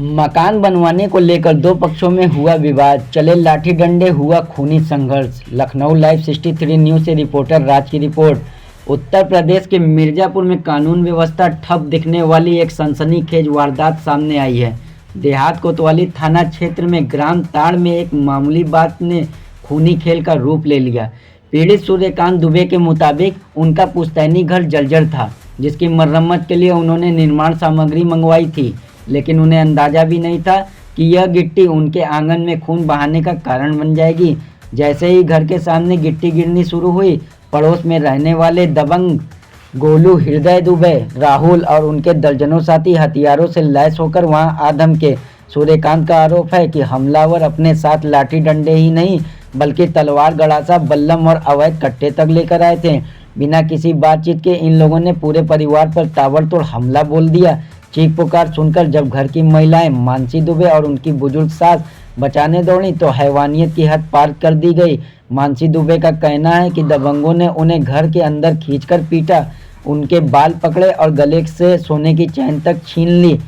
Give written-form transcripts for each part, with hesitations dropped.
मकान बनवाने को लेकर दो पक्षों में हुआ विवाद, चले लाठी डंडे, हुआ खूनी संघर्ष। लखनऊ लाइव 63 न्यूज़ से रिपोर्टर राज की रिपोर्ट। उत्तर प्रदेश के मिर्जापुर में कानून व्यवस्था ठप दिखने वाली एक सनसनीखेज वारदात सामने आई है। देहात कोतवाली थाना क्षेत्र में ग्राम ताड़ में एक मामूली बात ने खूनी खेल का रूप ले लिया। पीड़ित सूर्यकांत दुबे के मुताबिक उनका पुश्तैनी घर जर्जर था, जिसकी मरम्मत के लिए उन्होंने निर्माण सामग्री मंगवाई थी, लेकिन उन्हें अंदाजा भी नहीं था कि यह गिट्टी उनके आंगन में खून बहाने का कारण बन जाएगी। जैसे ही घर के सामने गिट्टी गिरनी शुरू हुई, पड़ोस में रहने वाले दबंग गोलू, हृदय दुबे, राहुल और उनके दर्जनों साथी हथियारों से लैस होकर वहां आ धमके। सूर्यकांत का आरोप है कि हमलावर अपने साथ लाठी डंडे ही नहीं बल्कि तलवार, गड़ासा, बल्लम और अवैध कट्टे तक लेकर आए थे। बिना किसी बातचीत के इन लोगों ने पूरे परिवार पर ताबड़तोड़ हमला बोल दिया। चीख पुकार सुनकर जब घर की महिलाएं मानसी दुबे और उनकी बुजुर्ग सास बचाने दौड़ी तो हैवानियत की हद पार कर दी गई। मानसी दुबे का कहना है कि दबंगों ने उन्हें घर के अंदर खींचकर पीटा, उनके बाल पकड़े और गले से सोने की चैन तक छीन ली।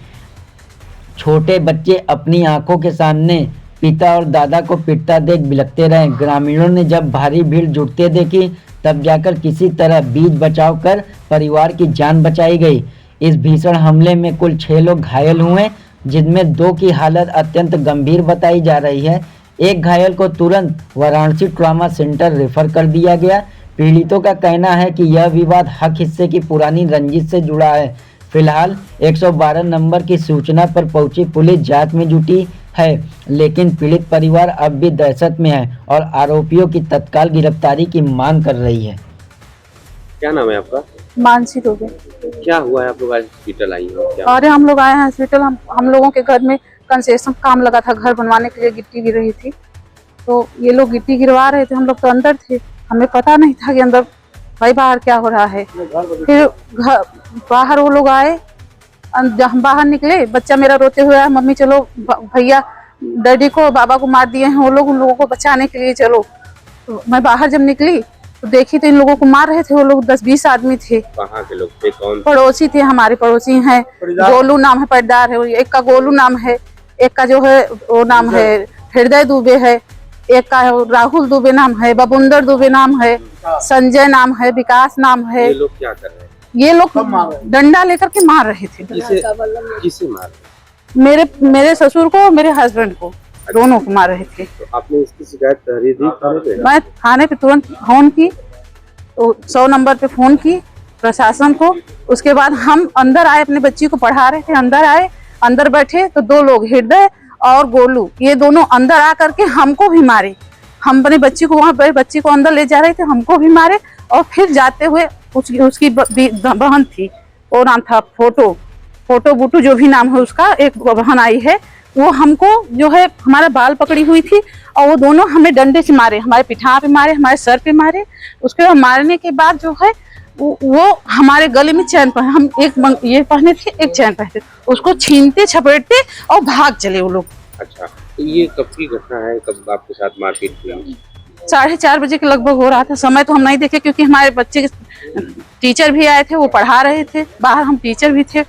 छोटे बच्चे अपनी आंखों के सामने पिता और दादा को पिटता देख बिलखते रहे। ग्रामीणों ने जब भारी भीड़ जुटते देखी तब जाकर किसी तरह बीच बचाव कर परिवार की जान बचाई गई। इस भीषण हमले में कुल 6 लोग घायल हुए, जिनमें 2 की हालत अत्यंत गंभीर बताई जा रही है। एक घायल को तुरंत वाराणसी ट्रॉमा सेंटर रेफर कर दिया गया। पीड़ितों का कहना है कि यह विवाद हक हिस्से की पुरानी रंजिश से जुड़ा है। फिलहाल 112 नंबर की सूचना पर पहुंची पुलिस जांच में जुटी है, लेकिन पीड़ित परिवार अब भी दहशत में है और आरोपियों की तत्काल गिरफ्तारी की मांग कर रही है। क्या नाम है आपका? मानसी दुबे। क्या हुआ है? आप लोग आज हॉस्पिटल आई हो? अरे हम लोग आए हैं हॉस्पिटल। हम लोगों के घर में कंस्ट्रक्शन काम लगा था, घर बनवाने के लिए गिट्टी गिर रही थी, तो ये लोग गिट्टी गिरवा रहे थे। हम लोग तो अंदर थे, हमें पता नहीं था कि अंदर भाई बाहर क्या हो रहा है। फिर घर बाहर वो लोग आए, हम बाहर निकले, बच्चा मेरा रोते हुए आया, मम्मी चलो भैया डैडी को बाबा को मार दिए हैं वो लोग, उन लोगों को बचाने के लिए चलो। तो मैं बाहर जब निकली तो देखी तो इन लोगों को मार रहे थे वो लोग। 10-20 आदमी थे। कहाँ के लोग थे? कौन? पड़ोसी थे, हमारे पड़ोसी हैं। गोलू नाम है, पटदार है। एक का गोलू नाम है, एक का जो है वो नाम है हृदय दुबे है, एक का राहुल दुबे नाम है, बबुंदर दुबे नाम है, संजय नाम है, विकास नाम है। ये लोग क्या कर रहे हैं? ये लोग डंडा लेकर के मार रहे थे। किसे मार रहे? मेरे ससुर को, मेरे हस्बैंड को, दोनों को मार रहे थे। तो आपने इसकी शिकायत दी थाने पे? मैं थाने पे तुरंत फोन की, तो 100 नंबर पे फोन की प्रशासन को। उसके बाद हम अंदर आए, अपने बच्ची को पढ़ा रहे थे, अंदर आए, अंदर बैठे तो 2 लोग हृदय और गोलू, ये दोनों अंदर आ करके हमको भी मारे। हम अपने बच्ची को, वहाँ बच्ची को अंदर ले जा रहे थे, हमको भी मारे। और फिर जाते हुए उसकी बहन थी, वो नाम था फोटो बूटू, जो भी नाम है उसका, एक बहन आई है, वो हमको जो है हमारा बाल पकड़ी हुई थी और वो दोनों हमें डंडे से मारे, हमारे पिठा पे मारे, हमारे सर पे मारे। उसके बाद मारने के बाद जो है वो हमारे गले में चैन पहने, हम एक ये पहने थे, एक चैन पहने थे, उसको छीनते छपेटते और भाग चले वो लोग। अच्छा, तो ये कब की घटना है? कब आपके साथ मारपीट हुई? 4:30 बजे के लगभग हो रहा था। समय तो हम नहीं देखे क्योंकि हमारे बच्चे टीचर भी आए थे, वो पढ़ा रहे थे बाहर, हम टीचर भी थे,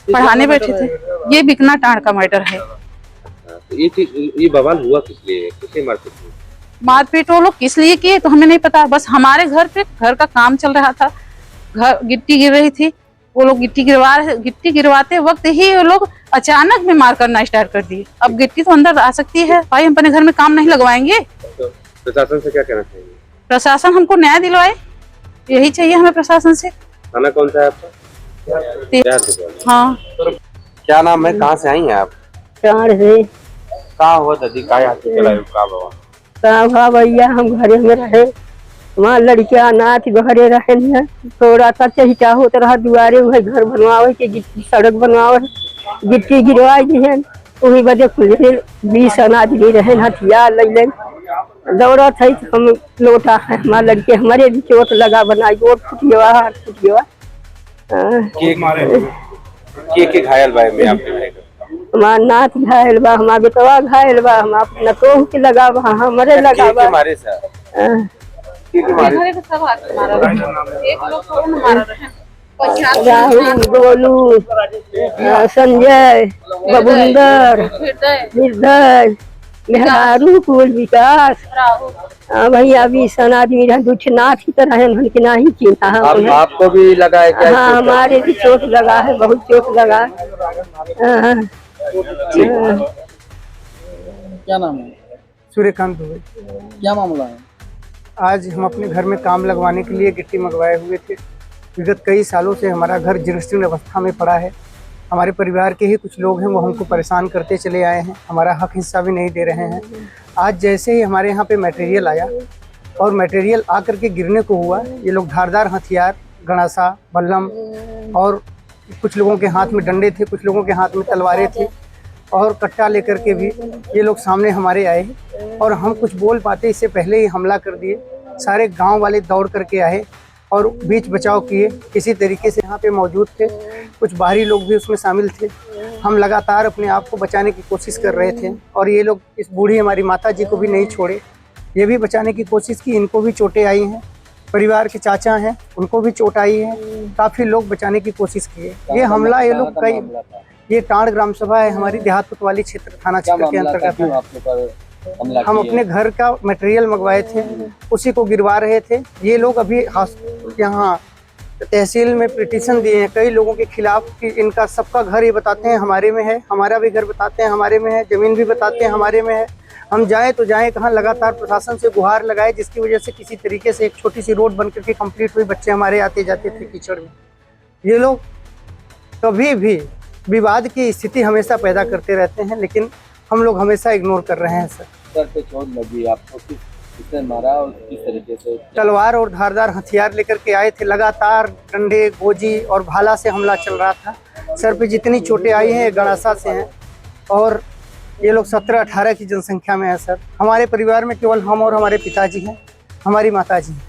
पढ़ाने बैठे थे। ये बिकना टाण का मैटर है। तो ये बवाल हुआ किस लिए? किसे मारपीट हुई? मारपीट वो लोग किस लिए किए तो हमें नहीं पता। बस हमारे घर पे घर का काम चल रहा था, घर गिट्टी गिर रही थी, वो लोग गिट्टी गिरवाते वक्त ही वो लोग अचानक में मार करना स्टार्ट कर दिए। अब गिट्टी तो अंदर आ सकती है भाई, हम अपने घर में काम नहीं लगवाएंगे। तो प्रशासन से क्या कहना चाहिए? प्रशासन हमको न्याय दिलवाए, यही चाहिए हमें प्रशासन से। थाना कौन सा है आपका? हाँ। क्या नाम है? कहाँ से आई हैं आप? से कहाँ हुआ दादी? का भैया हम घरे में रहे, वहाँ लड़कियां अनाथ घरे रहे, थोड़ा सा चहिटा होता रहा दुआरे, वही घर बनवावे के गिट्टी सड़क बनवावे, गिट्टी गिरवाई दी है, वही वजह खुले 20 अनाथ भी रहे, हथियार ले दौड़ा थे। हम लोटा है, हमारे लड़के हमारे भी चोट लगा, बनाई गोट फूट गया, हाथ फूट गया। के घायल भाई में आपके? हमार नाथ घायल बा, हमार बेटवा घायल बा, हम अपना तो के लगा बा, हमारे लगा बा। मारे सर? राहुल, गोलू, संजय, बबुंदर, निर्दय, मेहरारू, कुल विकास, भैया भी सन आदमी रहे, कुछ नाथ ही तरह है, उनके ना ही चिंता है। आपको भी लगा है क्या? हाँ, हमारे भी चोट लगा है, बहुत चोट लगा है। क्या नाम है? सूर्यकांत दुबे। क्या मामला है? आज हम अपने घर में काम लगवाने के लिए गिट्टी मंगवाए हुए थे। विगत कई सालों से हमारा घर जीर्ण अवस्था में पड़ा है। हमारे परिवार के ही कुछ लोग हैं, वो हमको परेशान करते चले आए हैं, हमारा हक हिस्सा भी नहीं दे रहे हैं। आज जैसे ही हमारे यहाँ पे मटेरियल आया और मटेरियल आकर के गिरने को हुआ, ये लोग धारदार हथियार, गणासा, बल्लम और कुछ लोगों के हाथ में डंडे थे, कुछ लोगों के हाथ में तलवारें थी और कट्टा लेकर के भी ये लोग सामने हमारे आए और हम कुछ बोल पाते इससे पहले ही हमला कर दिए। सारे गांव वाले दौड़ करके आए और बीच बचाव किए। किसी तरीके से यहाँ पे मौजूद थे, कुछ बाहरी लोग भी उसमें शामिल थे। हम लगातार अपने आप को बचाने की कोशिश कर रहे थे और ये लोग इस बूढ़ी हमारी माता जी को भी नहीं छोड़े, ये भी बचाने की कोशिश की। इनको भी चोटें आई हैं, परिवार के चाचा हैं उनको भी चोट आई है, काफ़ी लोग बचाने की कोशिश किए। ये हमला ये लोग कई, ये टांड ग्राम सभा है हमारी देहात कोतवाली क्षेत्र थाना क्षेत्र के अंतर्गत है। हम अपने घर का मटेरियल मंगवाए थे, उसी को गिरवा रहे थे। ये लोग अभी यहाँ तहसील में पिटीशन दिए हैं कई लोगों के खिलाफ कि इनका सबका घर ये बताते हैं हमारे में है, हमारा भी घर बताते हैं हमारे में है, जमीन भी बताते हैं हमारे में है। हम जाएं तो जाएं कहाँ, लगातार प्रशासन से गुहार लगाए, जिसकी वजह से किसी तरीके से एक छोटी सी रोड बन करके कंप्लीट हुई। बच्चे हमारे आते जाते थे कीचड़ में। ये लोग कभी भी विवाद की स्थिति हमेशा पैदा करते रहते हैं, लेकिन हम लोग हमेशा इग्नोर कर रहे हैं। सर पे चोट लगी आपको, किसने मारा और किस तरीके से? तलवार और धारदार हथियार लेकर के आए थे, लगातार डंडे, गोजी और भाला से हमला चल रहा था। सर पे जितनी चोटें आई हैं गणासा से हैं और ये लोग 17-18 की जनसंख्या में है। सर हमारे परिवार में केवल हम और हमारे पिताजी हैं, हमारी माताजी हैं,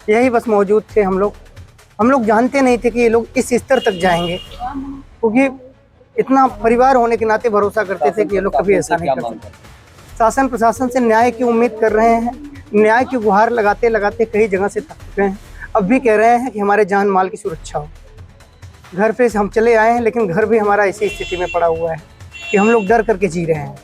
यही बस मौजूद थे। हम लोग जानते नहीं थे कि ये लोग इस स्तर तक जाएंगे, क्योंकि इतना परिवार होने के नाते भरोसा करते थे कि ये लोग कभी ऐसा नहीं करते। शासन प्रशासन से न्याय की उम्मीद कर रहे हैं, न्याय की गुहार लगाते लगाते कई जगह से थक चुके हैं। अब भी कह रहे हैं कि हमारे जान माल की सुरक्षा हो। घर पे हम चले आए हैं, लेकिन घर भी हमारा इसी स्थिति में पड़ा हुआ है कि हम लोग डर करके जी रहे हैं।